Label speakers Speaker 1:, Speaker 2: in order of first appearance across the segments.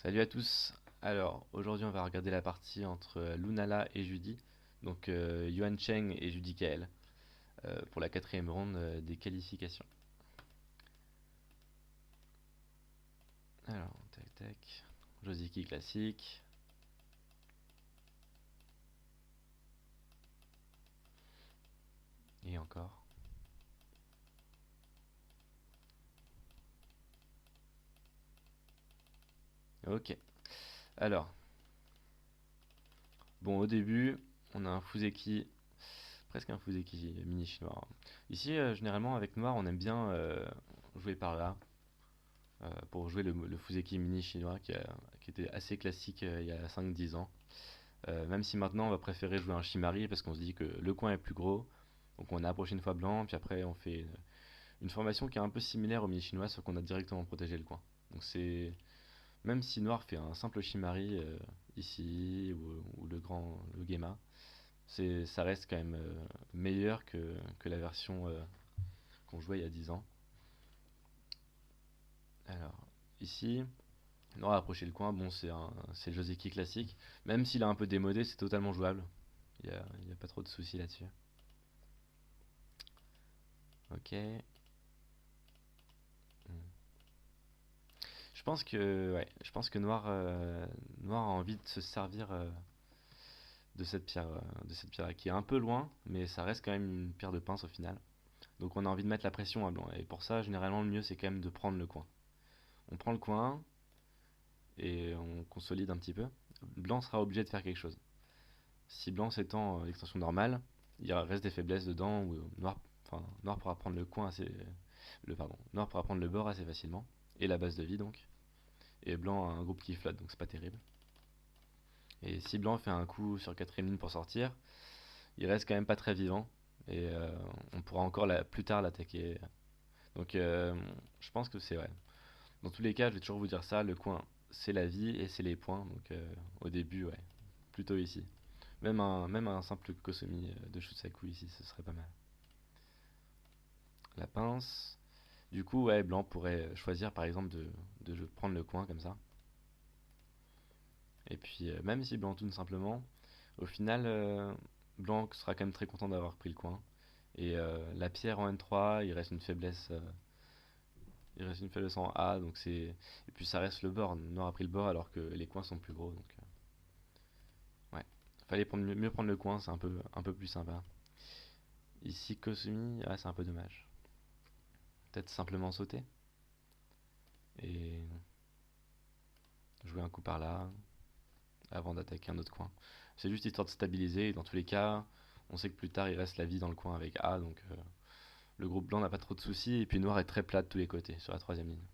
Speaker 1: Salut à tous. Alors, aujourd'hui, on va regarder la partie entre Lunala et Judy. Donc, Yuan Cheng et Judy KL pour la quatrième ronde des qualifications. Alors, tac tac. Josiki classique. Et encore. Ok. Alors, bon, au début, on a un Fuseki, presque un Fuseki mini chinois. Ici, généralement, avec noir, on aime bien jouer par là. Pour jouer le Fuseki mini chinois qui était assez classique il y a 5-10 ans. Même si maintenant on va préférer jouer un Shimari parce qu'on se dit que le coin est plus gros, donc on a approché une fois blanc, puis après on fait une formation qui est un peu similaire au mini chinois, sauf qu'on a directement protégé le coin. Donc c'est même si noir fait un simple Shimari ici ou le Gema, ça reste quand même meilleur que la version qu'on jouait il y a 10 ans. Alors ici, noir a approché le coin, bon c'est le Joseki classique, même s'il a un peu démodé, c'est totalement jouable. Il y a pas trop de soucis là-dessus. Ok. Je pense que Noir a envie de se servir de cette pierre qui est un peu loin, mais ça reste quand même une pierre de pince au final. Donc on a envie de mettre la pression à blanc. Et pour ça, généralement, le mieux c'est quand même de prendre le coin. On prend le coin et on consolide un petit peu. Blanc sera obligé de faire quelque chose. Si blanc s'étend à l'extension normale, il reste des faiblesses dedans où noir pourra prendre le coin noir pourra prendre le bord assez facilement et la base de vie donc. Et blanc a un groupe qui flotte donc c'est pas terrible. Et si blanc fait un coup sur quatrième ligne pour sortir, il reste quand même pas très vivant. Et on pourra encore plus tard l'attaquer. Donc je pense que c'est vrai. Dans tous les cas, je vais toujours vous dire ça, le coin c'est la vie et c'est les points. Donc au début, ouais, plutôt ici. Même un simple Kosomi de Shutsaku ici, ce serait pas mal. La pince. Du coup, ouais, blanc pourrait choisir par exemple de prendre le coin comme ça. Et puis même si blanc tourne simplement, au final, blanc sera quand même très content d'avoir pris le coin. Et la pierre en N3, il reste une faiblesse en A, donc c'est et puis ça reste le bord. Noir a pris le bord alors que les coins sont plus gros, donc ouais. Fallait mieux prendre le coin, c'est un peu plus sympa. Ici Kosumi, ah, c'est un peu dommage. Peut-être simplement sauter et jouer un coup par là avant d'attaquer un autre coin. C'est juste histoire de stabiliser. Et dans tous les cas, on sait que plus tard il reste la vie dans le coin avec A, donc le groupe blanc n'a pas trop de soucis. Et puis noir est très plat de tous les côtés sur la troisième ligne.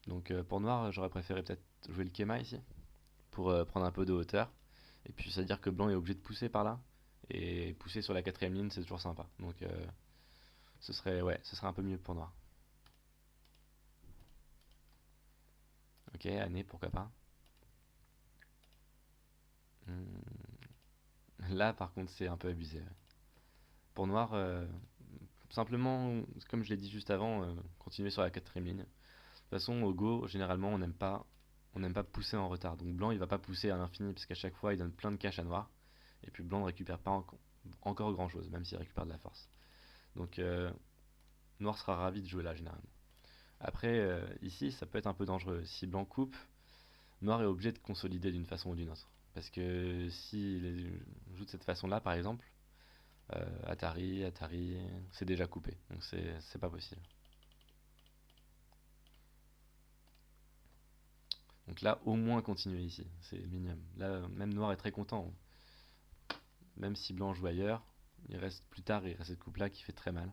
Speaker 1: Donc pour noir, j'aurais préféré peut-être jouer le Kema ici pour prendre un peu de hauteur. Et puis ça veut dire que blanc est obligé de pousser par là. Et pousser sur la quatrième ligne, c'est toujours sympa. Donc ce serait un peu mieux pour noir. Ok, année, pourquoi pas. Hmm, Là, par contre, c'est un peu abusé. Ouais. Pour noir, simplement, comme je l'ai dit juste avant, continuer sur la quatrième ligne. De toute façon, au go, généralement, on n'aime pas pousser en retard. Donc blanc, il va pas pousser à l'infini parce qu'à chaque fois, il donne plein de cash à noir. Et puis blanc ne récupère pas encore grand chose, même s'il récupère de la force. Donc noir sera ravi de jouer là, généralement. Après, ici, ça peut être un peu dangereux. Si blanc coupe, noir est obligé de consolider d'une façon ou d'une autre. Parce que s'il joue de cette façon-là, par exemple, Atari, c'est déjà coupé. Donc c'est pas possible. Donc là, au moins continuer ici, c'est le minimum. Là, même noir est très content. Même si blanc joue ailleurs, plus tard, il reste cette coupe-là qui fait très mal.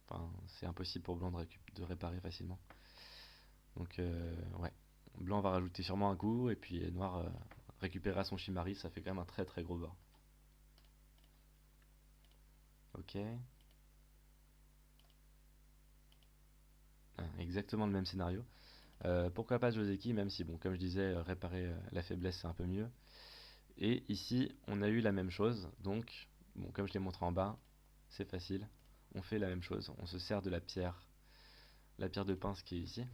Speaker 1: Enfin, c'est impossible pour blanc de réparer facilement. Donc ouais, blanc va rajouter sûrement un coup, et puis noir récupérera son Shimari, ça fait quand même un très très gros bord. Ok. Ah, exactement le même scénario. Pourquoi pas Joseki, même si, bon, comme je disais, réparer la faiblesse c'est un peu mieux. Et ici, on a eu la même chose, donc, bon, comme je l'ai montré en bas, c'est facile. On fait la même chose, on se sert de la pierre de pince qui est ici.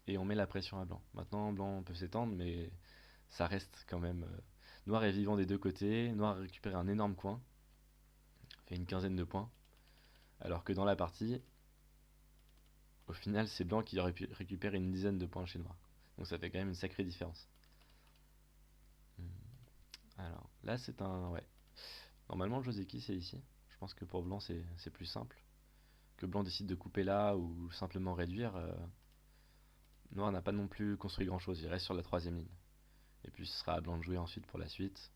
Speaker 1: et on met la pression à blanc. Maintenant, blanc peut s'étendre, mais ça reste quand même. Noir est vivant des deux côtés. Noir a récupéré un énorme coin, fait une quinzaine de points. Alors que dans la partie, au final, c'est blanc qui récupère une dizaine de points chez noir. Donc ça fait quand même une sacrée différence. Hmm. Alors là, c'est un. Ouais. Normalement, le Joseki, c'est ici. Je pense que pour blanc, c'est plus simple. Que blanc décide de couper là ou simplement réduire. Noir n'a pas non plus construit grand chose. Il reste sur la troisième ligne. Et puis ce sera à blanc de jouer ensuite pour la suite.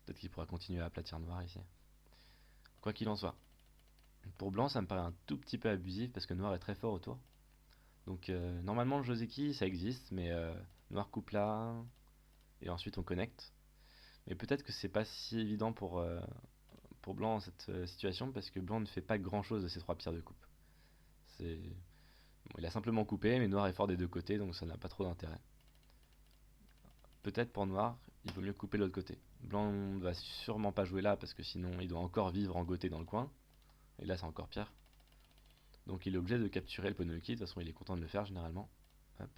Speaker 1: Peut-être qu'il pourra continuer à aplatir noir ici. Quoi qu'il en soit. Pour blanc, ça me paraît un tout petit peu abusif parce que noir est très fort autour. Donc normalement, le Joseki, ça existe, mais noir coupe là, et ensuite on connecte. Mais peut-être que c'est pas si évident pour blanc dans cette situation parce que blanc ne fait pas grand chose de ces trois pierres de coupe. C'est... Bon, il a simplement coupé, mais noir est fort des deux côtés, donc ça n'a pas trop d'intérêt. Peut-être pour noir, il vaut mieux couper l'autre côté. Blanc ne va sûrement pas jouer là parce que sinon il doit encore vivre en goté dans le coin. Et là c'est encore pire. Donc il est obligé de capturer le Ponoki, de toute façon il est content de le faire généralement. Hop.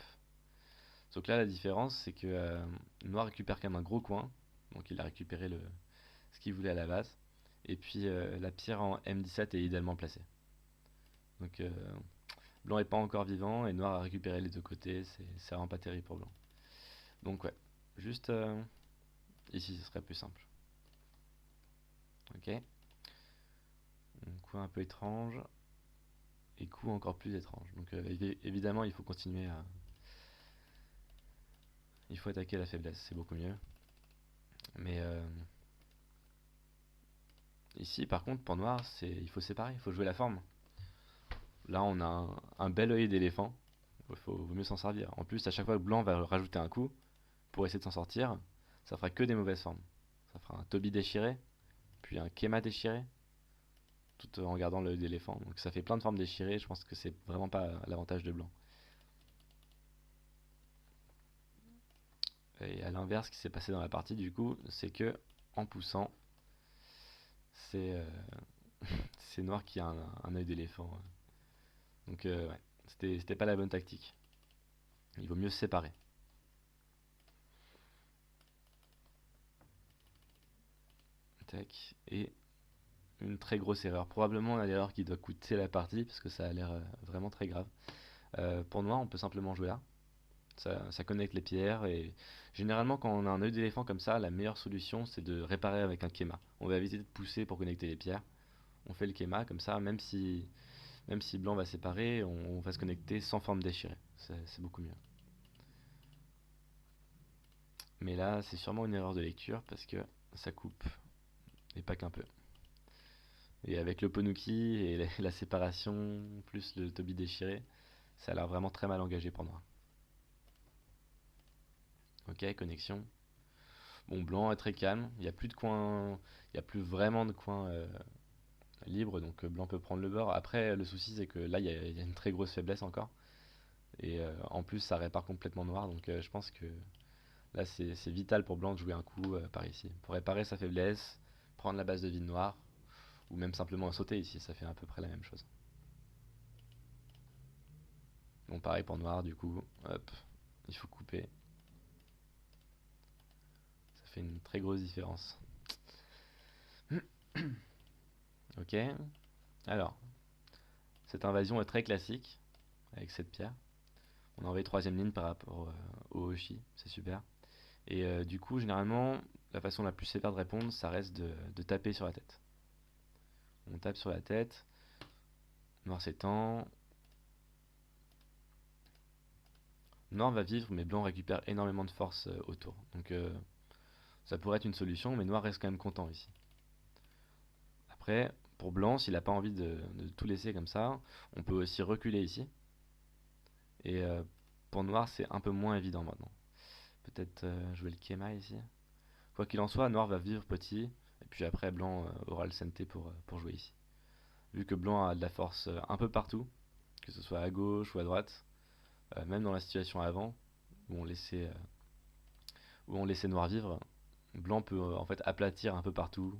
Speaker 1: Sauf que là la différence c'est que noir récupère quand même un gros coin. Donc il a récupéré ce qu'il voulait à la base. Et puis la pierre en M17 est idéalement placée. Donc blanc est pas encore vivant et noir a récupéré les deux côtés. C'est vraiment pas terrible pour blanc. Donc ouais, juste ici ce serait plus simple. Ok. Un coup un peu étrange. Et coup encore plus étrange. Donc évidemment il faut continuer à... Il faut attaquer la faiblesse, c'est beaucoup mieux. Mais ici par contre pour noir il faut séparer, il faut jouer la forme. Là on a un bel œil d'éléphant. Vaut mieux s'en servir. En plus à chaque fois que blanc va rajouter un coup pour essayer de s'en sortir, ça fera que des mauvaises formes. Ça fera un Toby déchiré, puis un Kema déchiré, tout en gardant l'œil d'éléphant. Donc ça fait plein de formes déchirées, je pense que c'est vraiment pas l'avantage de blanc. Et à l'inverse, ce qui s'est passé dans la partie, du coup, c'est que en poussant, c'est c'est noir qui a un œil d'éléphant. Donc, ouais, c'était pas la bonne tactique. Il vaut mieux se séparer. Tac. Et une très grosse erreur. Probablement une erreur qui doit coûter la partie, parce que ça a l'air vraiment très grave. Pour noir, on peut simplement jouer là. Ça connecte les pierres et généralement quand on a un œil d'éléphant comme ça, la meilleure solution c'est de réparer avec un Kema. On va éviter de pousser pour connecter les pierres. On fait le Kema comme ça, même si blanc va séparer, on va se connecter sans forme déchirée. C'est beaucoup mieux. Mais là, c'est sûrement une erreur de lecture parce que ça coupe et pas qu'un peu. Et avec le Ponuki et la séparation plus le Toby déchiré, ça a l'air vraiment très mal engagé pour noir. Ok, connexion. Bon, blanc est très calme. Il n'y a plus de coin, il y a plus vraiment de coin libre, donc blanc peut prendre le beurre. Après, le souci c'est que là, il y a une très grosse faiblesse encore. Et en plus, ça répare complètement noir, donc je pense que là, c'est vital pour blanc de jouer un coup par ici. Pour réparer sa faiblesse, prendre la base de vie de noir, ou même simplement sauter ici, ça fait à peu près la même chose. Bon, pareil pour noir, du coup, hop, il faut couper. Ça fait une très grosse différence. Ok, alors, cette invasion est très classique, avec cette pierre. On a envoyé troisième ligne par rapport au Hoshi, c'est super. Et du coup, généralement, la façon la plus sévère de répondre, ça reste de taper sur la tête. On tape sur la tête, noir s'étend. Noir va vivre, mais blanc récupère énormément de force autour. Donc ça pourrait être une solution, mais noir reste quand même content ici. Après, pour blanc, s'il n'a pas envie de tout laisser comme ça, on peut aussi reculer ici. Et pour noir, c'est un peu moins évident maintenant. Peut-être jouer le Kema ici. Quoi qu'il en soit, noir va vivre petit, et puis après blanc aura le CNT pour jouer ici. Vu que blanc a de la force un peu partout, que ce soit à gauche ou à droite, même dans la situation avant, où on laissait noir vivre, blanc peut en fait aplatir un peu partout,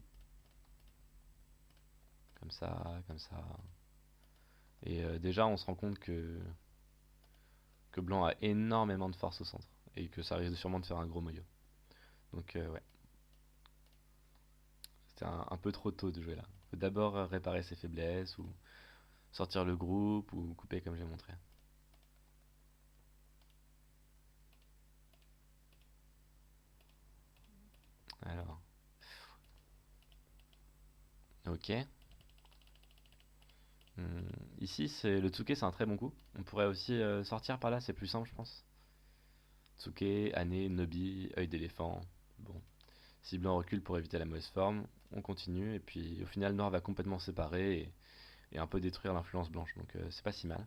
Speaker 1: comme ça, comme ça. Et déjà on se rend compte que que blanc a énormément de force au centre et que ça risque sûrement de faire un gros maillot. Donc ouais, c'était un peu trop tôt de jouer là. Faut d'abord réparer ses faiblesses ou sortir le groupe ou couper comme j'ai montré. Alors, ok. Hmm, ici, c'est le Tsuke, c'est un très bon coup. On pourrait aussi sortir par là, c'est plus simple, je pense. Tsuke, Ane, Nobi, œil d'éléphant. Bon, si blanc recule pour éviter la mauvaise forme, on continue. Et puis au final, noir va complètement séparer et un peu détruire l'influence blanche. Donc c'est pas si mal.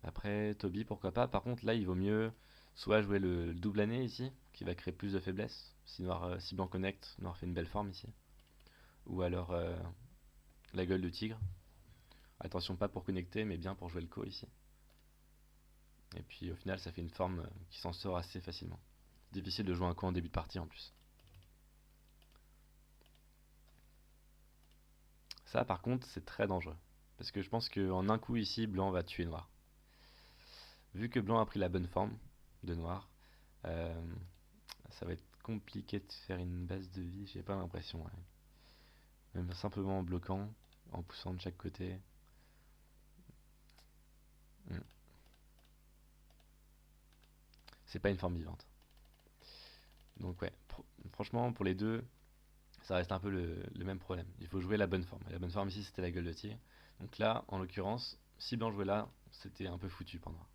Speaker 1: Après, Toby, pourquoi pas. Par contre, là, il vaut mieux soit jouer le double année ici, qui va créer plus de faiblesse. Si, si blanc connecte, noir fait une belle forme ici. Ou alors la gueule de tigre. Attention, pas pour connecter, mais bien pour jouer le ko ici. Et puis au final, ça fait une forme qui s'en sort assez facilement. Difficile de jouer un ko en début de partie en plus. Ça, par contre, c'est très dangereux. Parce que je pense qu'en un coup ici, blanc va tuer noir. Vu que blanc a pris la bonne forme de noir, euh, ça va être compliqué de faire une base de vie, j'ai pas l'impression. Ouais. Même simplement en bloquant, en poussant de chaque côté. Hmm. C'est pas une forme vivante. Donc ouais, franchement, pour les deux, ça reste un peu le même problème. Il faut jouer la bonne forme. Et la bonne forme ici, c'était la gueule de tigre. Donc là, en l'occurrence, si blanc jouait là, c'était un peu foutu pour noir.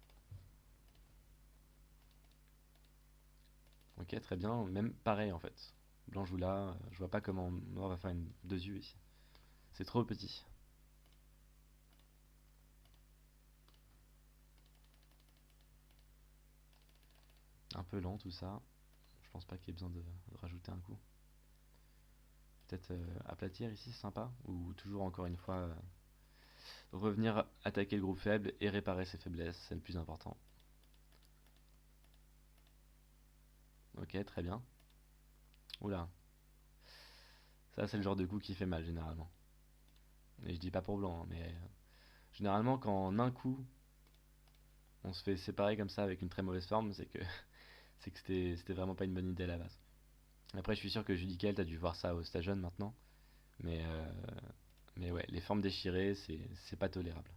Speaker 1: Ok, très bien. Même pareil en fait. Blanc joue là, je vois pas comment noir va faire une 2U ici. C'est trop petit. Un peu lent tout ça. Je pense pas qu'il y ait besoin de rajouter un coup. Peut-être aplatir ici, c'est sympa. Ou toujours encore une fois revenir attaquer le groupe faible et réparer ses faiblesses, c'est le plus important. Ok, très bien. Oula, ça c'est le genre de coup qui fait mal généralement. Et je dis pas pour blanc, hein, mais généralement quand en un coup on se fait séparer comme ça avec une très mauvaise forme, c'est que c'était vraiment pas une bonne idée à la base. Après, je suis sûr que Judicael, t'as dû voir ça au Station maintenant, mais mais ouais, les formes déchirées, c'est pas tolérable.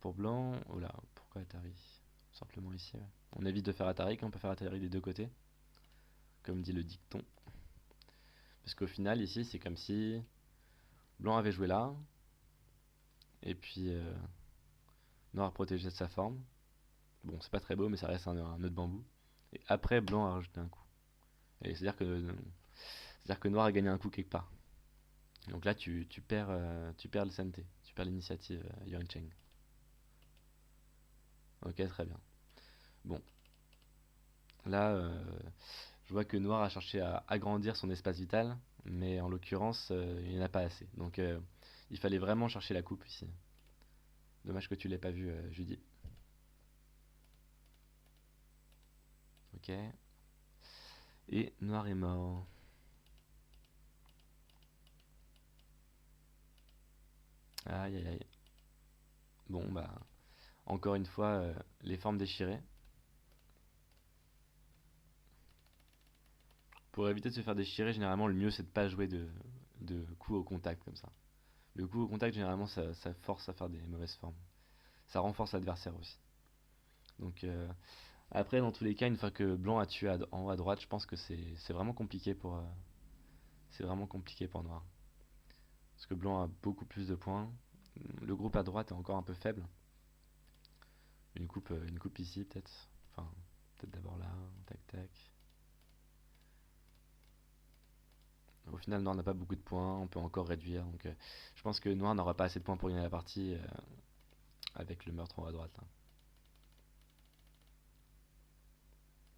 Speaker 1: Pour blanc, oula, pourquoi Atari? Simplement ici, ouais. On évite de faire Atari quand on peut faire Atari des deux côtés, comme dit le dicton. Parce qu'au final, ici, c'est comme si blanc avait joué là, et puis noir protégeait de sa forme. Bon, c'est pas très beau, mais ça reste un nœud de bambou. Et après, blanc a rajouté un coup. Et c'est-à-dire que noir a gagné un coup quelque part. Donc là, tu perds le santé, tu perds l'initiative Yangcheng. Ok, très bien. Bon, là, je vois que noir a cherché à agrandir son espace vital, mais en l'occurrence, il n'y en a pas assez. Donc il fallait vraiment chercher la coupe ici. Dommage que tu l'aies pas vu, Judy. Ok. Et noir est mort. Aïe aïe aïe. Bon, bah, encore une fois, les formes déchirées. Pour éviter de se faire déchirer, généralement, le mieux c'est de pas jouer de coups au contact comme ça. Le coup au contact, généralement, ça force à faire des mauvaises formes. Ça renforce l'adversaire aussi. Donc, après, dans tous les cas, une fois que blanc a tué en haut à droite, je pense que c'est vraiment compliqué c'est vraiment compliqué pour noir. Parce que blanc a beaucoup plus de points. Le groupe à droite est encore un peu faible. Une coupe ici, peut-être. Enfin, peut-être d'abord là, tac tac. Au final, noir n'a pas beaucoup de points, on peut encore réduire. Donc, je pense que noir n'aura pas assez de points pour gagner la partie avec le meurtre en haut à droite là.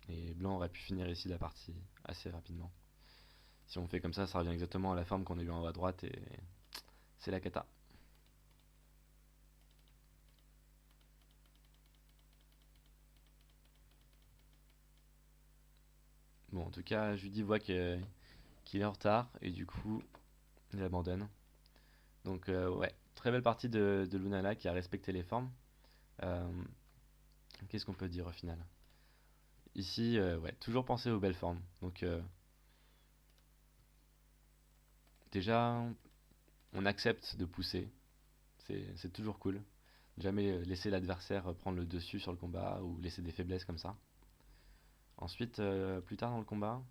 Speaker 1: Et blanc aurait pu finir ici la partie assez rapidement. Si on fait comme ça revient exactement à la forme qu'on a eu en haut à droite et c'est la cata. Bon, en tout cas, Judy voit qu'il est en retard et du coup, il abandonne. Donc, ouais, très belle partie de Lunala qui a respecté les formes. Euh, Qu'est-ce qu'on peut dire au final? Ici, ouais, toujours penser aux belles formes. Donc déjà, on accepte de pousser, c'est toujours cool. Jamais laisser l'adversaire prendre le dessus sur le combat ou laisser des faiblesses comme ça. Ensuite, plus tard dans le combat,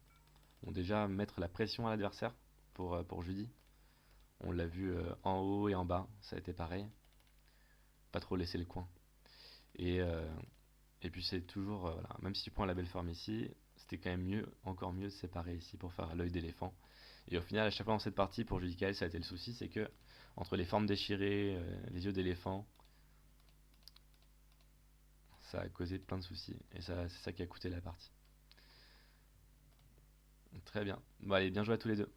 Speaker 1: on déjà mettre la pression à l'adversaire pour Judy. On l'a vu en haut et en bas, ça a été pareil. Pas trop laisser le coin. Et, euh, et puis c'est toujours, voilà, même si tu prends la belle forme ici, c'était quand même mieux, encore mieux de séparer ici pour faire l'œil d'éléphant. Et au final, à chaque fois dans cette partie, pour Judy Kyle, ça a été le souci, c'est que entre les formes déchirées, les yeux d'éléphant, ça a causé plein de soucis. Et ça, c'est ça qui a coûté la partie. Très bien. Bon, allez, bien joué à tous les deux.